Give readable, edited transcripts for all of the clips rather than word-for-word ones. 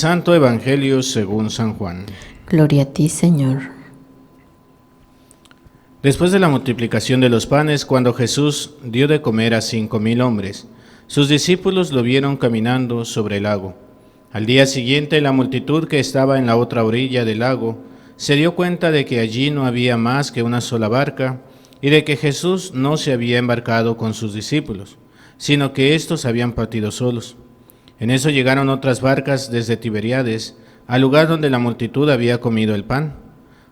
Santo Evangelio según San Juan. Gloria a ti, Señor. Después de la multiplicación de los panes, cuando Jesús dio de comer a 5,000 hombres, sus discípulos lo vieron caminando sobre el lago. Al día siguiente, la multitud que estaba en la otra orilla del lago se dio cuenta de que allí no había más que una sola barca y de que Jesús no se había embarcado con sus discípulos, sino que éstos habían partido solos. En eso llegaron otras barcas desde Tiberíades, al lugar donde la multitud había comido el pan.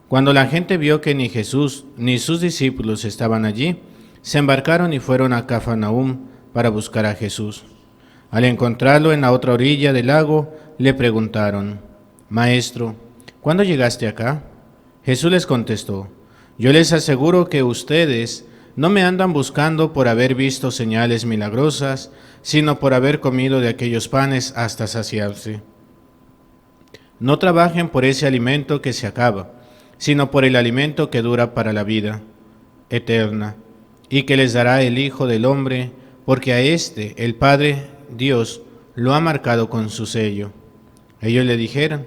Cuando la gente vio que ni Jesús ni sus discípulos estaban allí, se embarcaron y fueron a Cafarnaúm para buscar a Jesús. Al encontrarlo en la otra orilla del lago, le preguntaron: «Maestro, ¿cuándo llegaste acá?». Jesús les contestó: «Yo les aseguro que ustedes no me andan buscando por haber visto señales milagrosas, sino por haber comido de aquellos panes hasta saciarse. No trabajen por ese alimento que se acaba, sino por el alimento que dura para la vida eterna, y que les dará el Hijo del Hombre, porque a éste el Padre Dios lo ha marcado con su sello». Ellos le dijeron: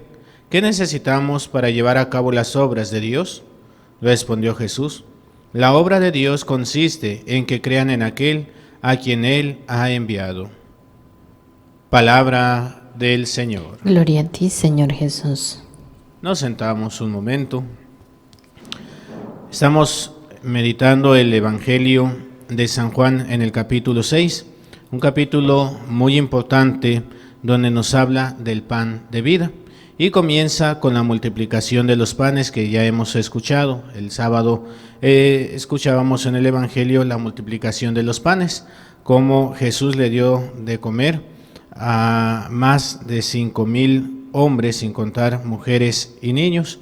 «¿Qué necesitamos para llevar a cabo las obras de Dios?». Respondió Jesús: «La obra de Dios consiste en que crean en aquel a quien Él ha enviado». Palabra del Señor. Gloria a ti, Señor Jesús. Nos sentamos un momento. Estamos meditando el Evangelio de San Juan en el capítulo 6, un capítulo muy importante donde nos habla del pan de vida. Y comienza con la multiplicación de los panes que ya hemos escuchado. El sábado escuchábamos en el Evangelio la multiplicación de los panes, cómo Jesús le dio de comer a más de 5,000 hombres, sin contar mujeres y niños,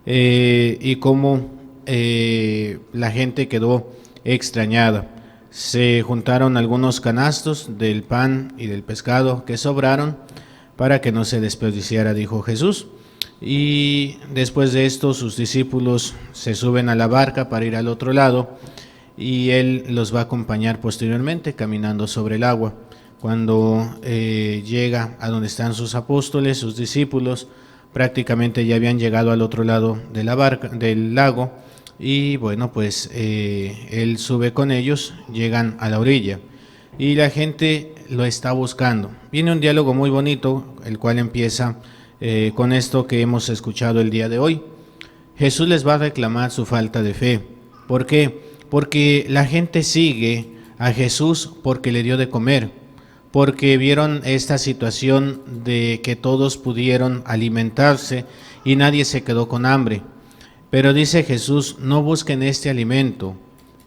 y cómo la gente quedó extrañada. Se juntaron algunos canastos del pan y del pescado que sobraron, para que no se desperdiciara, dijo Jesús. Y después de esto sus discípulos se suben a la barca para ir al otro lado y Él los va a acompañar posteriormente caminando sobre el agua. Cuando llega a donde están sus apóstoles, sus discípulos, prácticamente ya habían llegado al otro lado de la barca, del lago, y bueno, pues Él sube con ellos, llegan a la orilla y la gente lo está buscando. Viene un diálogo muy bonito, el cual empieza con esto que hemos escuchado el día de hoy. Jesús les va a reclamar su falta de fe. ¿Por qué? Porque la gente sigue a Jesús porque le dio de comer, porque vieron esta situación de que todos pudieron alimentarse y nadie se quedó con hambre. Pero dice Jesús: no busquen este alimento,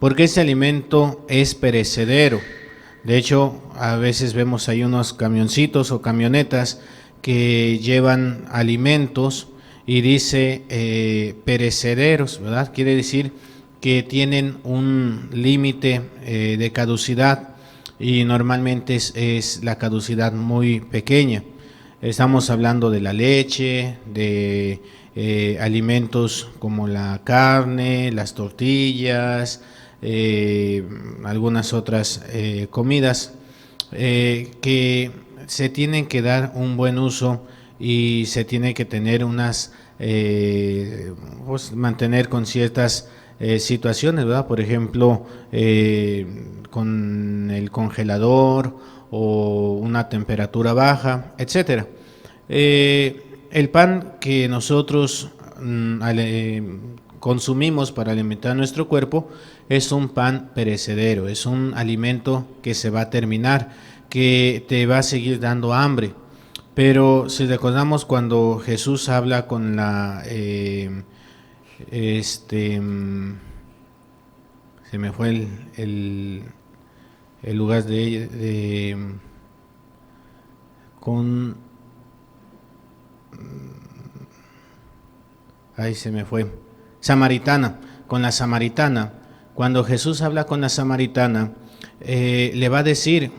porque este alimento es perecedero. De hecho, a veces vemos ahí unos camioncitos o camionetas que llevan alimentos y dice perecederos, ¿verdad? Quiere decir que tienen un límite de caducidad y normalmente es la caducidad muy pequeña. Estamos hablando de la leche, de alimentos como la carne, las tortillas, algunas otras comidas que se tienen que dar un buen uso y se tiene que tener unas pues mantener con ciertas situaciones, ¿verdad? Por ejemplo, con el congelador o una temperatura baja, etcétera. El pan que nosotros consumimos para alimentar nuestro cuerpo es un pan perecedero, es un alimento que se va a terminar, que te va a seguir dando hambre. Pero si recordamos cuando Jesús habla con la se me fue el lugar de con ahí se me fue, samaritana, con la samaritana. Cuando Jesús habla con la samaritana, le va a decir,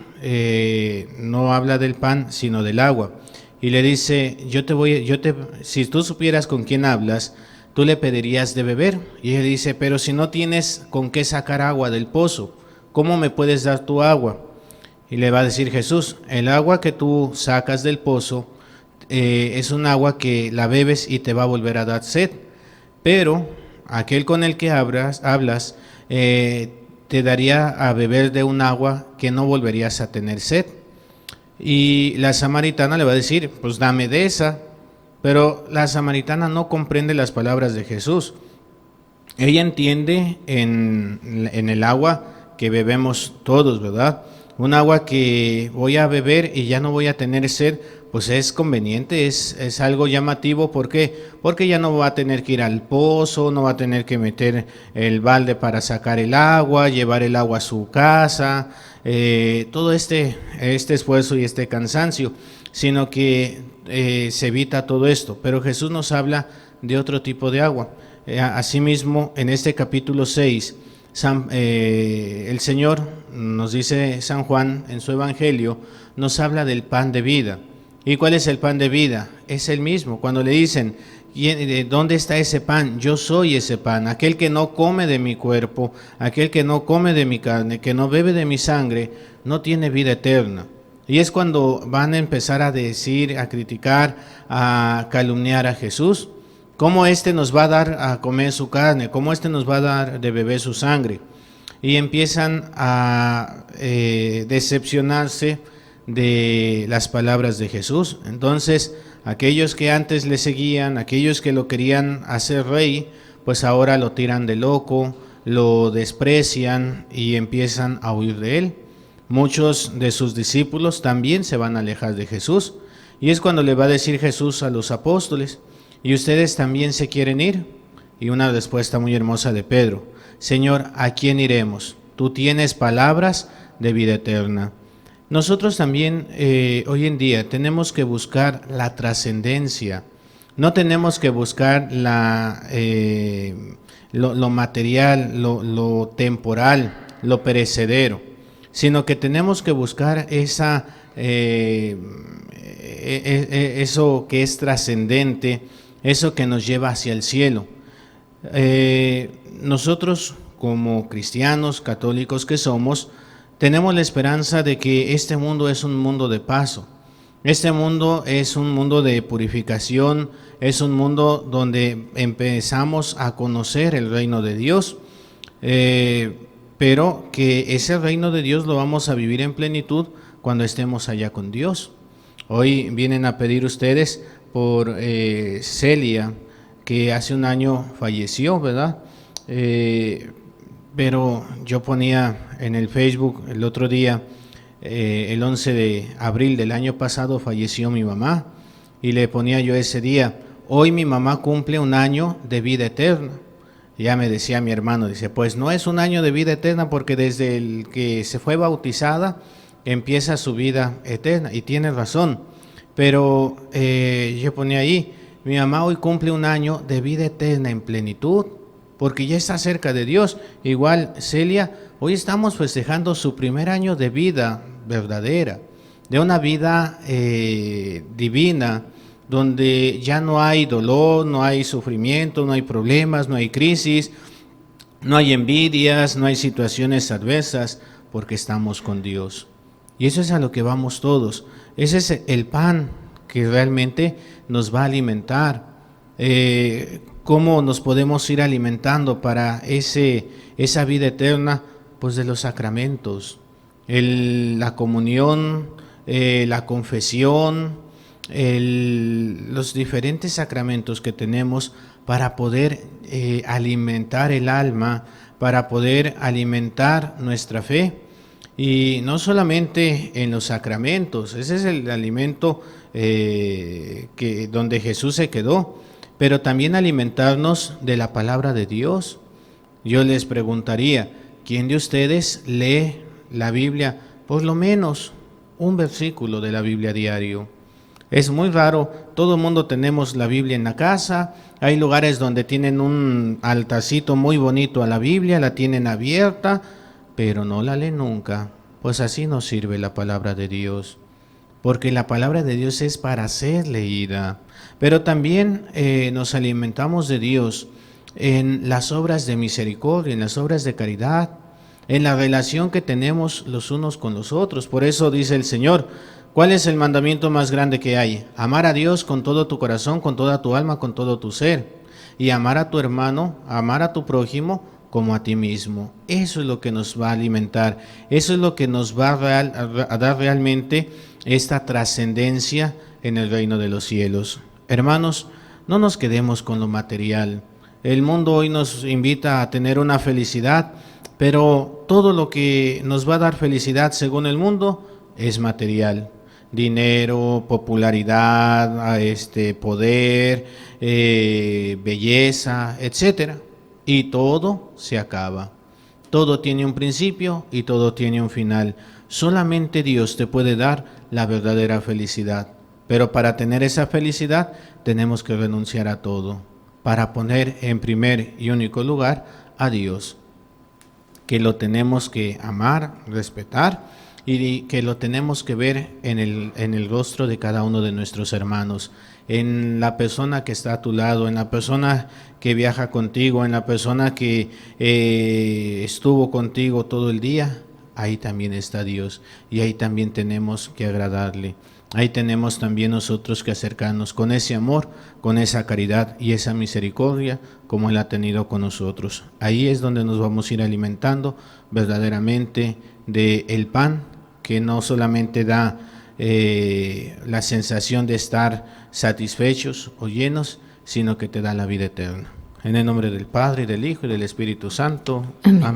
no habla del pan, sino del agua. Y le dice: si tú supieras con quién hablas, tú le pedirías de beber. Y él dice: pero si no tienes con qué sacar agua del pozo, ¿cómo me puedes dar tu agua? Y le va a decir Jesús: el agua que tú sacas del pozo es un agua que la bebes y te va a volver a dar sed, pero aquel con el que hablas te daría a beber de un agua que no volverías a tener sed. Y la samaritana le va a decir, pues dame de esa, pero la samaritana no comprende las palabras de Jesús. Ella entiende en el agua que bebemos todos, ¿verdad? Un agua que voy a beber y ya no voy a tener sed, pues es conveniente, es algo llamativo. ¿Por qué? Porque ya no va a tener que ir al pozo, no va a tener que meter el balde para sacar el agua, llevar el agua a su casa, todo este esfuerzo y este cansancio, sino que se evita todo esto. Pero Jesús nos habla de otro tipo de agua. Asimismo, en este capítulo 6, el Señor, nos dice San Juan en su Evangelio, nos habla del pan de vida. ¿Y cuál es el pan de vida? Es el mismo. Cuando le dicen, ¿dónde está ese pan? Yo soy ese pan. Aquel que no come de mi cuerpo, aquel que no come de mi carne, que no bebe de mi sangre, no tiene vida eterna. Y es cuando van a empezar a decir, a criticar, a calumniar a Jesús. ¿Cómo nos va a dar a comer su carne? ¿Cómo nos va a dar de beber su sangre? Y empiezan a decepcionarse de las palabras de Jesús. Entonces, aquellos que antes le seguían, aquellos que lo querían hacer rey, pues ahora lo tiran de loco, lo desprecian y empiezan a huir de él. Muchos de sus discípulos también se van a alejar de Jesús. Y es cuando le va a decir Jesús a los apóstoles, ¿y ustedes también se quieren ir? Y una respuesta muy hermosa de Pedro, Señor, ¿a quién iremos? Tú tienes palabras de vida eterna. Nosotros también hoy en día tenemos que buscar la trascendencia. No tenemos que buscar lo material, lo temporal, lo perecedero, sino que tenemos que buscar eso que es trascendente, eso que nos lleva hacia el cielo. Nosotros, como cristianos católicos que somos, tenemos la esperanza de que este mundo es un mundo de paso. Este mundo es un mundo de purificación, es un mundo donde empezamos a conocer el reino de Dios, pero que ese reino de Dios lo vamos a vivir en plenitud cuando estemos allá con Dios. Hoy vienen a pedir ustedes por Celia, que hace un año falleció, ¿verdad? Pero yo ponía en el Facebook el otro día, el 11 de abril del año pasado falleció mi mamá, y le ponía yo ese día, hoy mi mamá cumple un año de vida eterna. Ya me decía mi hermano, dice, pues no es un año de vida eterna porque desde el que se fue bautizada empieza su vida eterna, y tiene razón. Pero yo ponía ahí, mi mamá hoy cumple un año de vida eterna en plenitud, porque ya está cerca de Dios. Igual Celia, hoy estamos festejando su primer año de vida verdadera, de una vida divina, donde ya no hay dolor, no hay sufrimiento, no hay problemas, no hay crisis, no hay envidias, no hay situaciones adversas, porque estamos con Dios. Y eso es a lo que vamos todos. Ese es el pan que realmente nos va a alimentar. ¿Cómo nos podemos ir alimentando para esa vida eterna? Pues de los sacramentos, la comunión, la confesión, los diferentes sacramentos que tenemos para poder alimentar el alma, para poder alimentar nuestra fe. Y no solamente en los sacramentos, ese es el alimento donde Jesús se quedó, pero también alimentarnos de la palabra de Dios. Yo les preguntaría, ¿quién de ustedes lee la Biblia por lo menos un versículo de la Biblia diario? Es muy raro, todo el mundo tenemos la Biblia en la casa, hay lugares donde tienen un altarcito muy bonito a la Biblia, la tienen abierta, pero no la leen nunca. Pues así nos sirve la palabra de Dios, porque la palabra de Dios es para ser leída, pero también nos alimentamos de Dios en las obras de misericordia, en las obras de caridad, en la relación que tenemos los unos con los otros. Por eso dice el Señor, ¿Cuál es el mandamiento más grande que hay? Amar a Dios con todo tu corazón, con toda tu alma, con todo tu ser. Y amar a tu hermano, amar a tu prójimo como a ti mismo. Eso es lo que nos va a alimentar. Eso es lo que nos va a dar realmente esta trascendencia en el reino de los cielos. Hermanos, no nos quedemos con lo material. El mundo hoy nos invita a tener una felicidad, pero todo lo que nos va a dar felicidad según el mundo es material. Dinero, popularidad, poder, belleza, etcétera. Y todo se acaba. Todo tiene un principio y todo tiene un final. Solamente Dios te puede dar la verdadera felicidad. Pero para tener esa felicidad tenemos que renunciar a todo, para poner en primer y único lugar a Dios, que lo tenemos que amar, respetar, y que lo tenemos que ver en el rostro de cada uno de nuestros hermanos, en la persona que está a tu lado, en la persona que viaja contigo, en la persona que estuvo contigo todo el día. Ahí también está Dios y ahí también tenemos que agradarle. Ahí tenemos también nosotros que acercarnos con ese amor, con esa caridad y esa misericordia como Él ha tenido con nosotros. Ahí es donde nos vamos a ir alimentando verdaderamente del pan que no solamente da la sensación de estar satisfechos o llenos, sino que te da la vida eterna. En el nombre del Padre, y del Hijo y del Espíritu Santo. Amén. Amén.